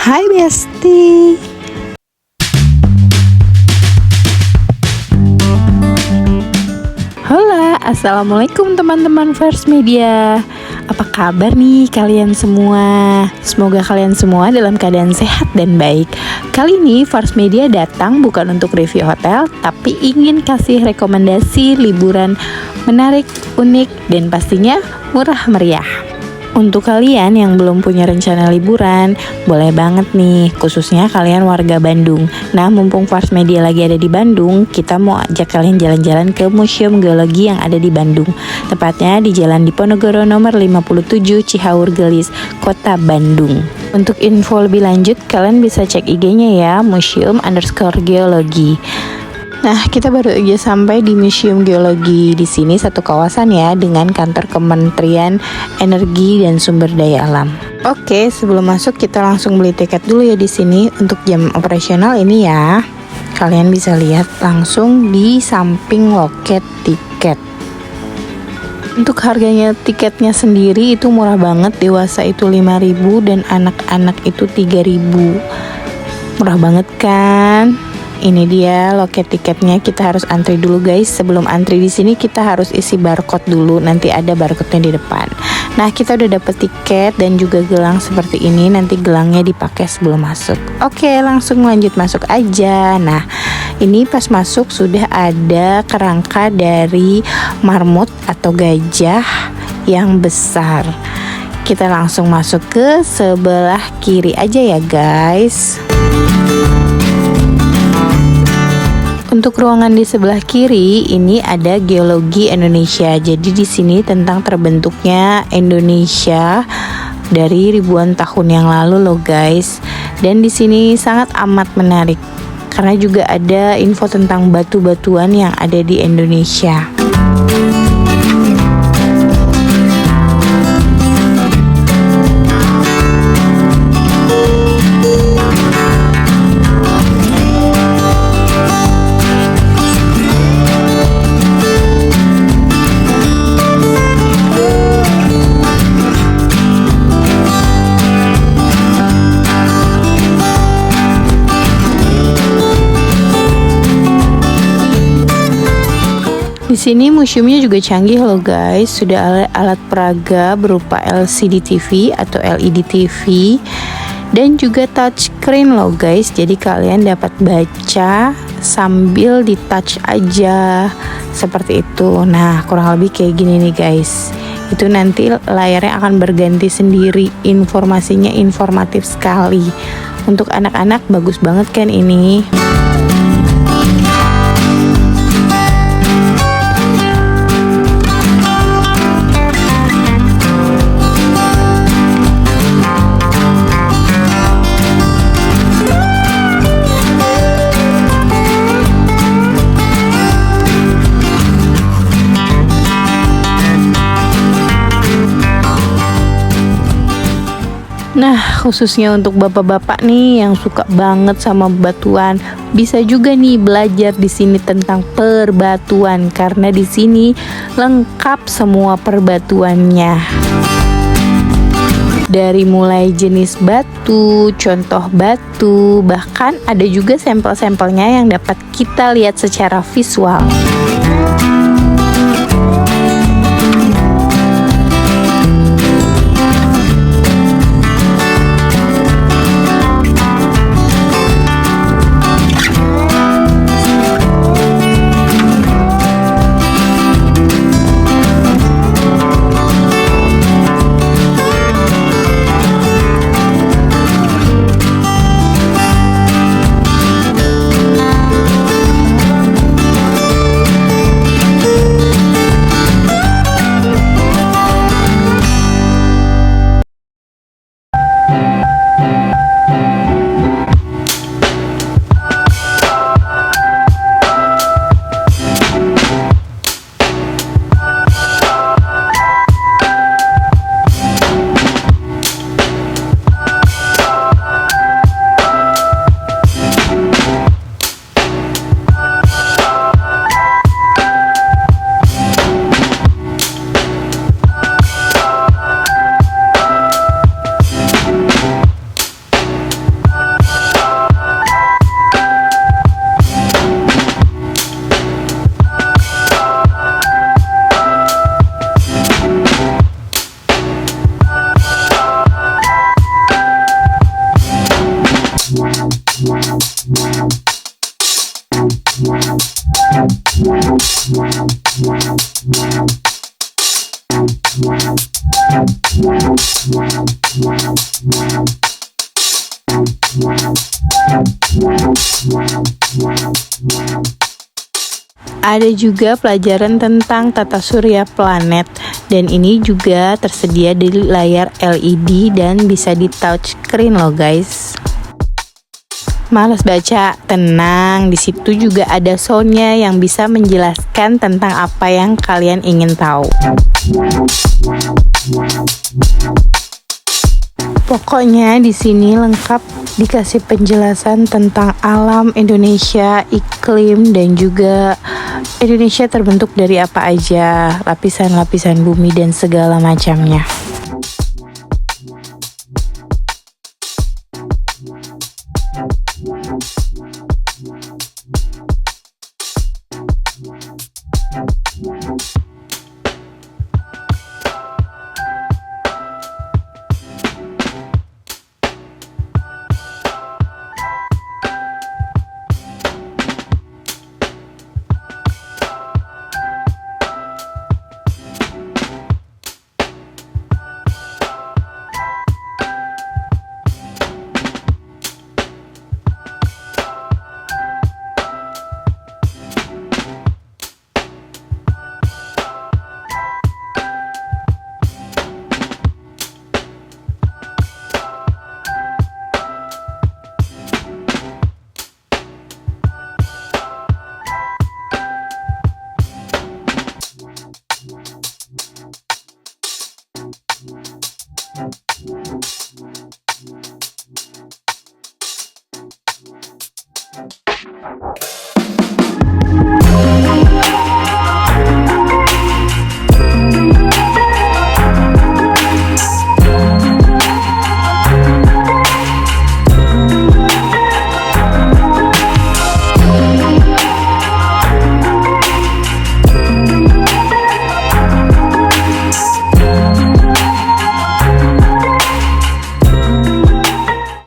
Hai Besti. Hola, assalamualaikum teman-teman First Media. Apa kabar nih kalian semua? Semoga kalian semua dalam keadaan sehat dan baik. Kali ini First Media datang bukan untuk review hotel, tapi ingin kasih rekomendasi liburan menarik, unik, dan pastinya murah meriah. Untuk kalian yang belum punya rencana liburan, boleh banget nih, khususnya kalian warga Bandung. Nah, mumpung First Media lagi ada di Bandung, kita mau ajak kalian jalan-jalan ke Museum Geologi yang ada di Bandung. Tepatnya di Jalan Diponegoro nomor 57 Cihaur Gelis, Kota Bandung. Untuk info lebih lanjut, kalian bisa cek IG-nya ya, museum_geologi. Nah, kita baru aja sampai di Museum Geologi. Di sini satu kawasan ya dengan kantor Kementerian Energi dan Sumber Daya Alam. Oke, sebelum masuk kita langsung beli tiket dulu ya di sini. Untuk jam operasional ini ya. Kalian bisa lihat langsung di samping loket tiket. Untuk harganya tiketnya sendiri itu murah banget. Dewasa itu 5.000 dan anak-anak itu 3.000. Murah banget kan? Ini dia loket tiketnya. Kita harus antri dulu guys. Sebelum antri di sini kita harus isi barcode dulu. Nanti ada barcode-nya di depan. Nah, kita udah dapet tiket dan juga gelang seperti ini. Nanti gelangnya dipakai sebelum masuk. Oke, langsung lanjut masuk aja. Nah, ini pas masuk sudah ada kerangka dari marmut atau gajah yang besar. Kita langsung masuk ke sebelah kiri aja ya guys. Untuk ruangan di sebelah kiri ini ada Geologi Indonesia. Jadi di sini tentang terbentuknya Indonesia dari ribuan tahun yang lalu loh guys. Dan di sini sangat amat menarik karena juga ada info tentang batu-batuan yang ada di Indonesia. Di sini museumnya juga canggih loh guys. Sudah alat peraga berupa LCD TV atau LED TV dan juga touchscreen loh guys. Jadi kalian dapat baca sambil di touch aja seperti itu. Nah, kurang lebih kayak gini nih guys. Itu nanti layarnya akan berganti sendiri. Informasinya informatif sekali. Untuk anak-anak bagus banget kan ini. Nah, khususnya untuk bapak-bapak nih yang suka banget sama batuan, bisa juga nih belajar di sini tentang perbatuan karena di sini lengkap semua perbatuannya. Dari mulai jenis batu, contoh batu, bahkan ada juga sampel-sampelnya yang dapat kita lihat secara visual. Ada juga pelajaran tentang tata surya planet, dan ini juga tersedia di layar LED dan bisa di touch screen loh guys. Males baca, tenang, di situ juga ada soundnya yang bisa menjelaskan tentang apa yang kalian ingin tahu. Pokoknya di sini lengkap dikasih penjelasan tentang alam Indonesia, iklim, dan juga Indonesia terbentuk dari apa aja, lapisan-lapisan bumi dan segala macamnya.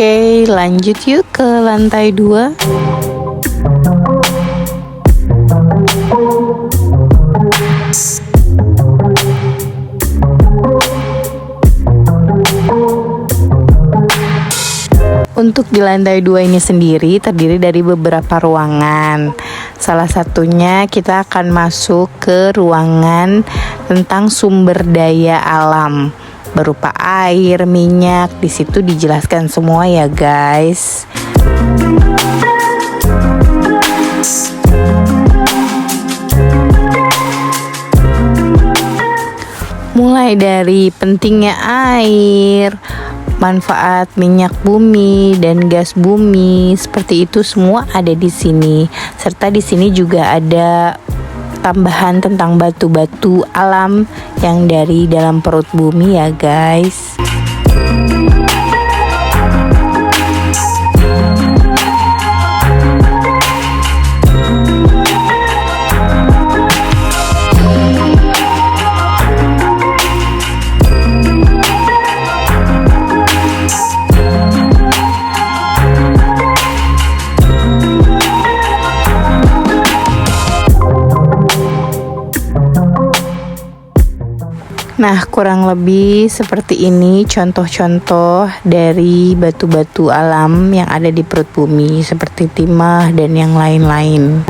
Oke, lanjut yuk ke lantai 2. Untuk di lantai 2 ini sendiri terdiri dari beberapa ruangan. Salah satunya kita akan masuk ke ruangan tentang sumber daya alam berupa air, minyak. Di situ dijelaskan semua ya guys. Mulai dari pentingnya air, manfaat minyak bumi dan gas bumi, seperti itu semua ada di sini. Serta di sini juga ada tambahan tentang batu-batu alam yang dari dalam perut bumi ya guys. Nah, kurang lebih seperti ini contoh-contoh dari batu-batu alam yang ada di perut bumi, seperti timah dan yang lain-lain.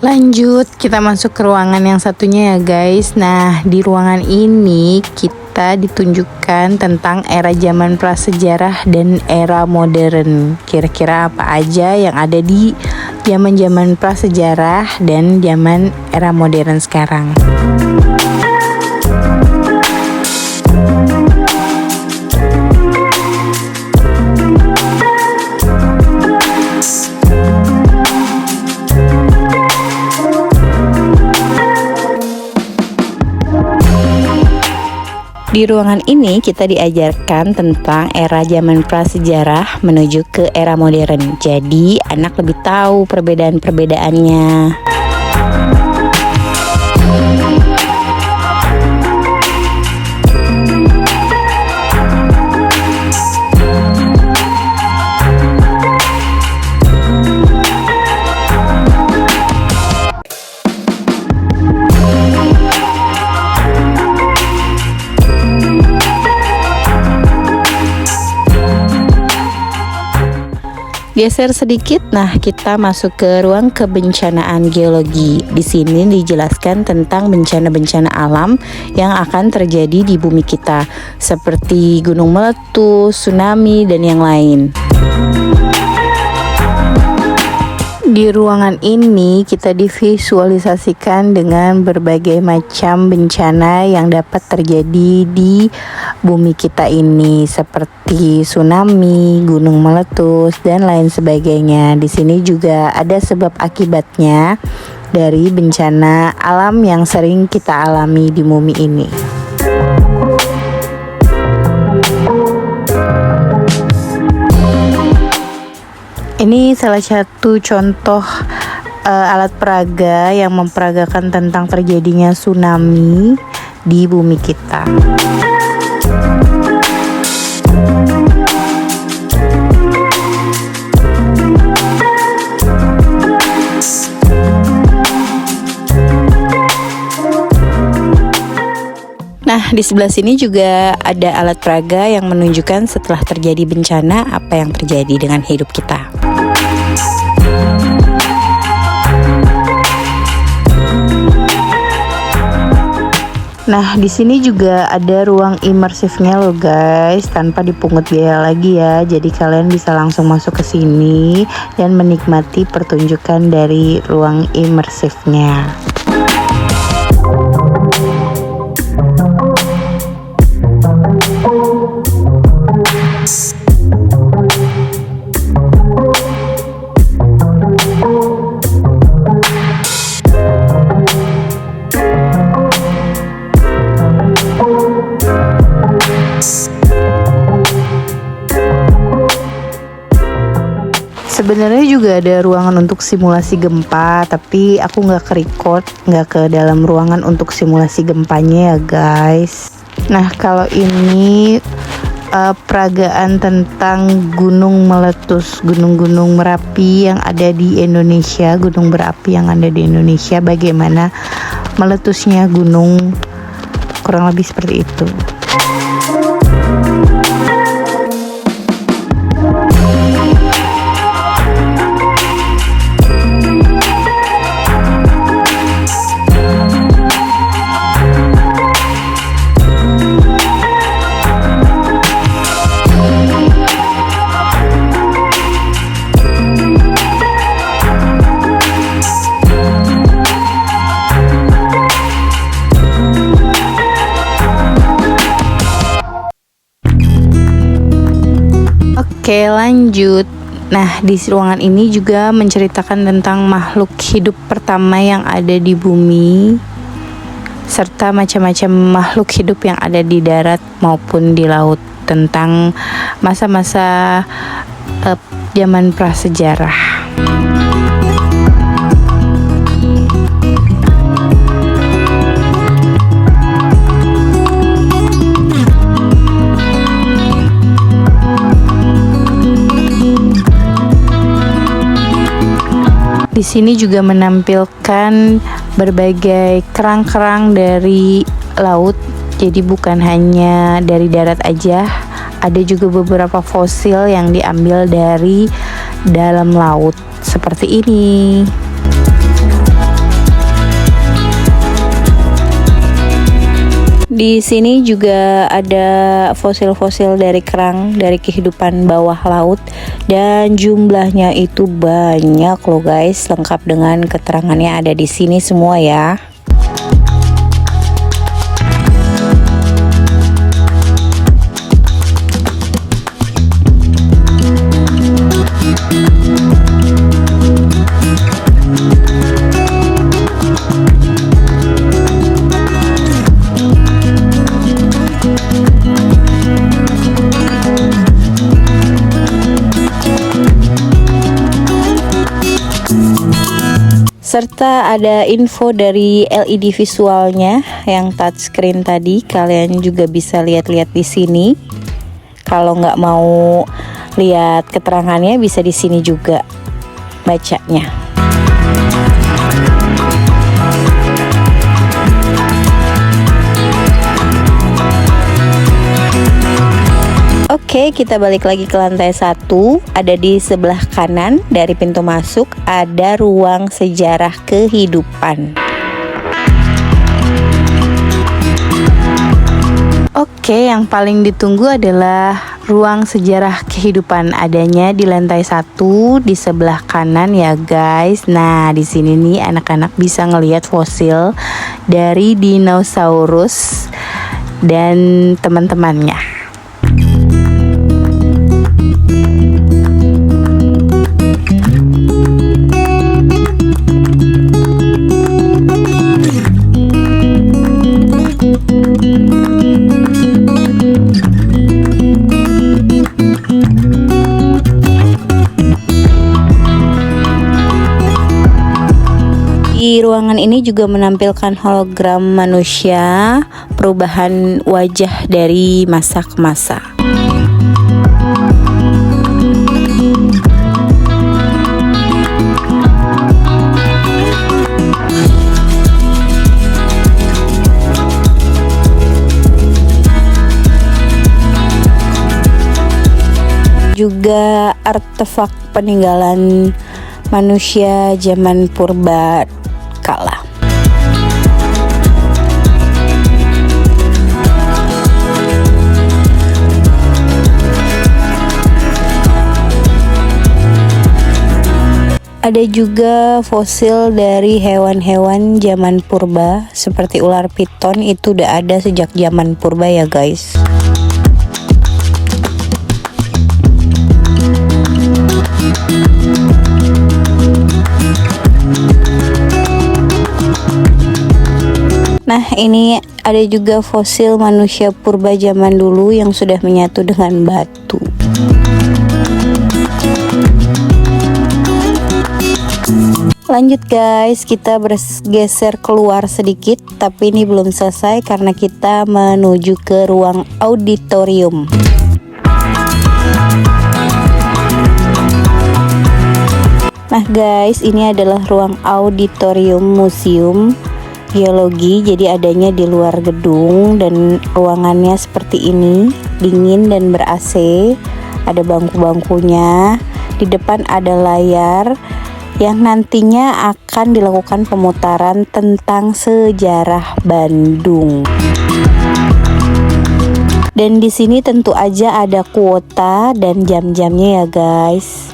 Lanjut, kita masuk ke ruangan yang satunya ya guys. Nah, di ruangan ini kita ditunjukkan tentang era zaman prasejarah dan era modern. Kira-kira apa aja yang ada di zaman-zaman prasejarah dan zaman era modern sekarang. Di ruangan ini kita diajarkan tentang era zaman prasejarah menuju ke era modern. Jadi anak lebih tahu perbedaan-perbedaannya. Geser sedikit, nah kita masuk ke ruang kebencanaan geologi. Di sini dijelaskan tentang bencana-bencana alam yang akan terjadi di bumi kita, seperti gunung meletus, tsunami, dan yang lain. Di ruangan ini kita divisualisasikan dengan berbagai macam bencana yang dapat terjadi di bumi kita ini, seperti tsunami, gunung meletus, dan lain sebagainya. Di sini juga ada sebab akibatnya dari bencana alam yang sering kita alami di bumi ini. Ini salah satu contoh alat peraga yang memperagakan tentang terjadinya tsunami di bumi kita. Nah, di sebelah sini juga ada alat peraga yang menunjukkan setelah terjadi bencana apa yang terjadi dengan hidup kita. Nah, di sini juga ada ruang imersifnya loh guys, tanpa dipungut biaya lagi ya. Jadi kalian bisa langsung masuk ke sini dan menikmati pertunjukan dari ruang imersifnya. Sebenarnya juga ada ruangan untuk simulasi gempa, tapi aku nggak ke-record, nggak ke dalam ruangan untuk simulasi gempanya ya guys. Nah, kalau ini peragaan tentang gunung meletus, gunung-gunung Merapi yang ada di Indonesia, gunung berapi yang ada di Indonesia, bagaimana meletusnya gunung, kurang lebih seperti itu. Oke, lanjut. Nah, di ruangan ini juga menceritakan tentang makhluk hidup pertama yang ada di bumi, serta macam-macam makhluk hidup yang ada di darat maupun di laut, tentang masa-masa zaman prasejarah. Di sini juga menampilkan berbagai kerang-kerang dari laut. Jadi bukan hanya dari darat aja, ada juga beberapa fosil yang diambil dari dalam laut seperti ini. Di sini juga ada fosil-fosil dari kerang dari kehidupan bawah laut, dan jumlahnya itu banyak loh guys, lengkap dengan keterangannya ada di sini semua ya. Serta ada info dari LED visualnya yang touchscreen tadi, kalian juga bisa lihat-lihat di sini. Kalau nggak mau lihat keterangannya, bisa di sini juga bacanya. Oke, kita balik lagi ke lantai 1. Ada di sebelah kanan dari pintu masuk, ada ruang sejarah kehidupan. Oke, yang paling ditunggu adalah ruang sejarah kehidupan, adanya di lantai 1 di sebelah kanan ya guys. Nah, di sini nih anak-anak bisa ngelihat fosil dari dinosaurus dan teman-temannya. Di ruangan ini juga menampilkan hologram manusia, perubahan wajah dari masa ke masa. Juga artefak peninggalan manusia zaman purba kala. Ada juga fosil dari hewan-hewan zaman purba seperti ular piton, itu udah ada sejak zaman purba ya guys. Nah, ini ada juga fosil manusia purba zaman dulu yang sudah menyatu dengan batu. Lanjut guys, kita bergeser keluar sedikit, tapi ini belum selesai karena kita menuju ke ruang auditorium. Nah guys, ini adalah ruang auditorium museum geologi, jadi adanya di luar gedung dan ruangannya seperti ini, dingin dan ber-AC. Ada bangku-bangkunya, di depan ada layar yang nantinya akan dilakukan pemutaran tentang sejarah Bandung. Dan di sini tentu aja ada kuota dan jam-jamnya ya guys.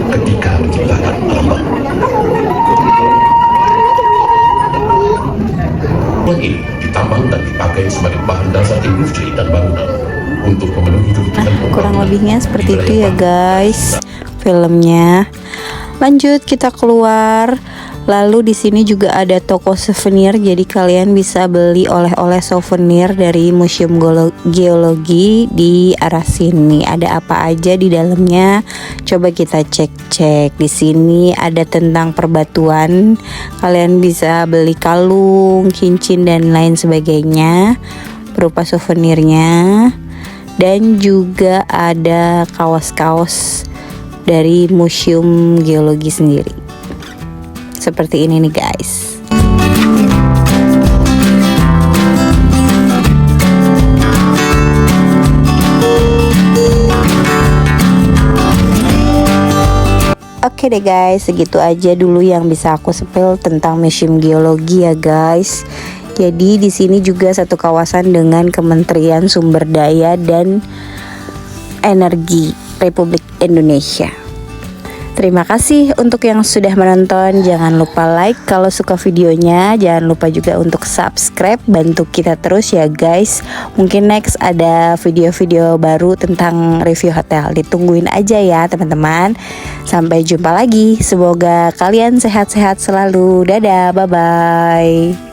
Ketika menciptakan alam. Ruang ini ditambang dan dipakai sebagai bahan dasar industri dan bangunan untuk memenuhi kebutuhan. Kurang lebihnya seperti itu ya guys filmnya. Lanjut kita keluar. Lalu di sini juga ada toko souvenir, jadi kalian bisa beli oleh-oleh souvenir dari Museum Geologi di arah sini. Ada apa aja di dalamnya? Coba kita cek-cek. Di sini ada tentang perbatuan. Kalian bisa beli kalung, cincin dan lain sebagainya berupa souvenirnya. Dan juga ada kaos-kaos dari Museum Geologi sendiri. Seperti ini nih guys. Oke deh guys, segitu aja dulu yang bisa aku spill tentang Museum Geologi ya guys. Jadi di sini juga satu kawasan dengan Kementerian Sumber Daya dan Energi Republik Indonesia. Terima kasih untuk yang sudah menonton. Jangan lupa like kalau suka videonya. Jangan lupa juga untuk subscribe. Bantu kita terus ya guys. Mungkin next ada video-video baru tentang review hotel. Ditungguin aja ya teman-teman. Sampai jumpa lagi. Semoga kalian sehat-sehat selalu. Dadah, bye-bye.